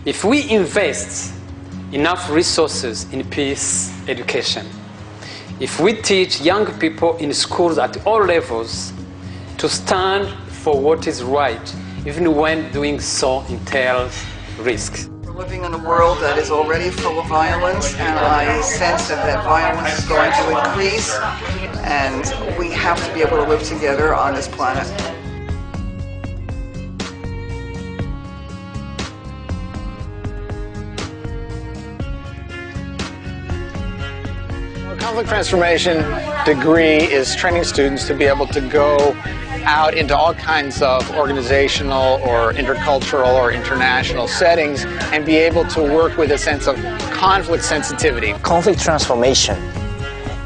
If we invest enough resources in peace education, if we teach young people in schools at all levels to stand for what is right, even when doing so entails risk. We're living in a world that is already full of violence, and I sense that violence is going to increase, and we have to be able to live together on this planet. A conflict transformation degree is training students to be able to go out into all kinds of organizational or intercultural or international settings and be able to work with a sense of conflict sensitivity. Conflict transformation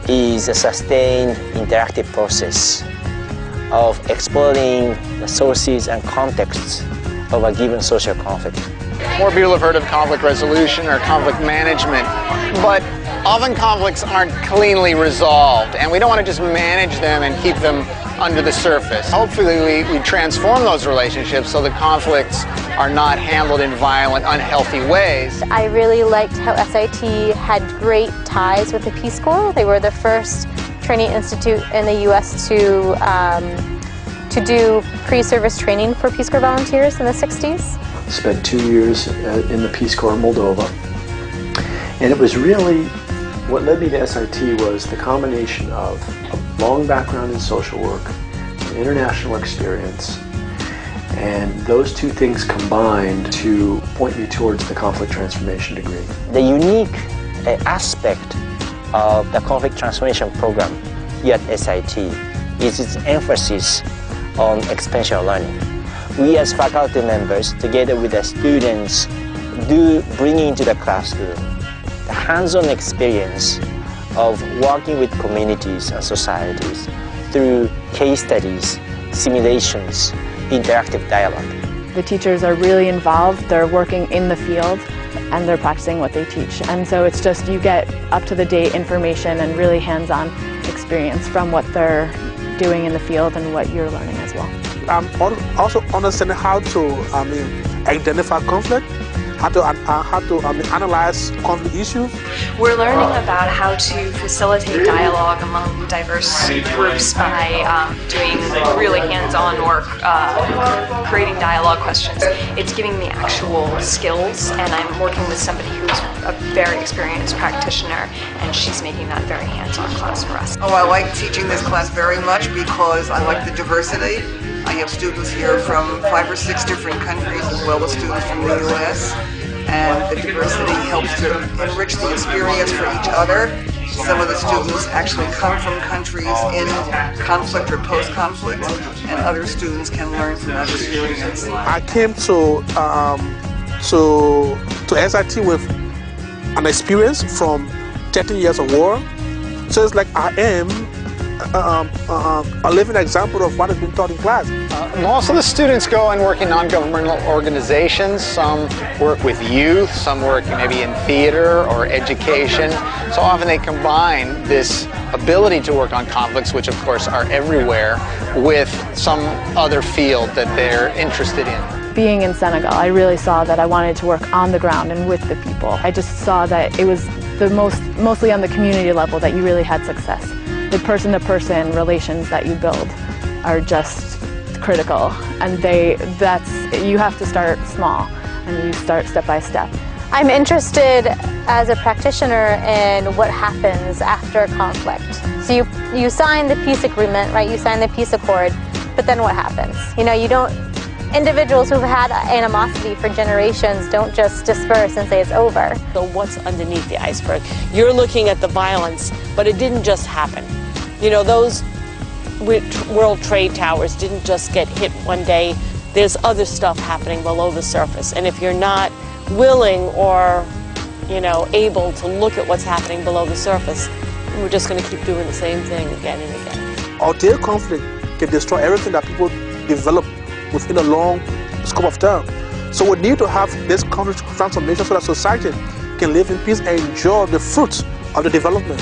is a sustained interactive process of exploring the sources and contexts of a given social conflict. More people have heard of conflict resolution or conflict management, but often conflicts aren't cleanly resolved, and we don't want to just manage them and keep them under the surface. Hopefully we transform those relationships so the conflicts are not handled in violent, unhealthy ways. I really liked how SIT had great ties with the Peace Corps. They were the first training institute in the U.S. to do pre-service training for Peace Corps volunteers in the 60s. Spent 2 years in the Peace Corps in Moldova, and it was really what led me to SIT was the combination of a long background in social work, international experience, and those two things combined to point me towards the conflict transformation degree. The unique aspect of the conflict transformation program here at SIT is its emphasis on experiential learning. We as faculty members, together with the students, do bring into the classroom the hands-on experience of working with communities and societies through case studies, simulations, interactive dialogue. The teachers are really involved, they're working in the field, and they're practicing what they teach. And so it's just you get up-to-the-date information and really hands-on experience from what they're doing in the field and what you're learning as well. Also understanding how to identify conflict, how to analyze conflict issues. We're learning about how to facilitate dialogue among diverse groups by doing really hands-on work, creating dialogue questions. It's giving me actual skills, and I'm working with somebody who's a very experienced practitioner, and she's making that very hands-on class for us. Oh, I like teaching this class very much because I like the diversity. I have students here from 5 or 6 different countries, as well as students from the U.S., and the diversity helps to enrich the experience for each other. Some of the students actually come from countries in conflict or post-conflict, and other students can learn from that experience. I came to SIT with an experience from 13 years of war, so it's like I am a living example of what has been taught in class. Most of the students go and work in non-governmental organizations. Some work with youth, some work maybe in theater or education. So often they combine this ability to work on conflicts, which of course are everywhere, with some other field that they're interested in. Being in Senegal, I really saw that I wanted to work on the ground and with the people. I just saw that it was mostly on the community level that you really had success. The person-to-person relations that you build are just critical, and you have to start small, and you start step by step. I'm interested as a practitioner in what happens after conflict. So you sign the peace agreement, right? You sign the peace accord, but then what happens? Individuals who've had animosity for generations don't just disperse and say it's over. So what's underneath the iceberg? You're looking at the violence, but it didn't just happen. Those World Trade Towers didn't just get hit one day. There's other stuff happening below the surface. And if you're not willing or, able to look at what's happening below the surface, we're just going to keep doing the same thing again and again. Our conflict can destroy everything that people develop within a long scope of time. So we need to have this conflict transformation so that society can live in peace and enjoy the fruits of the development.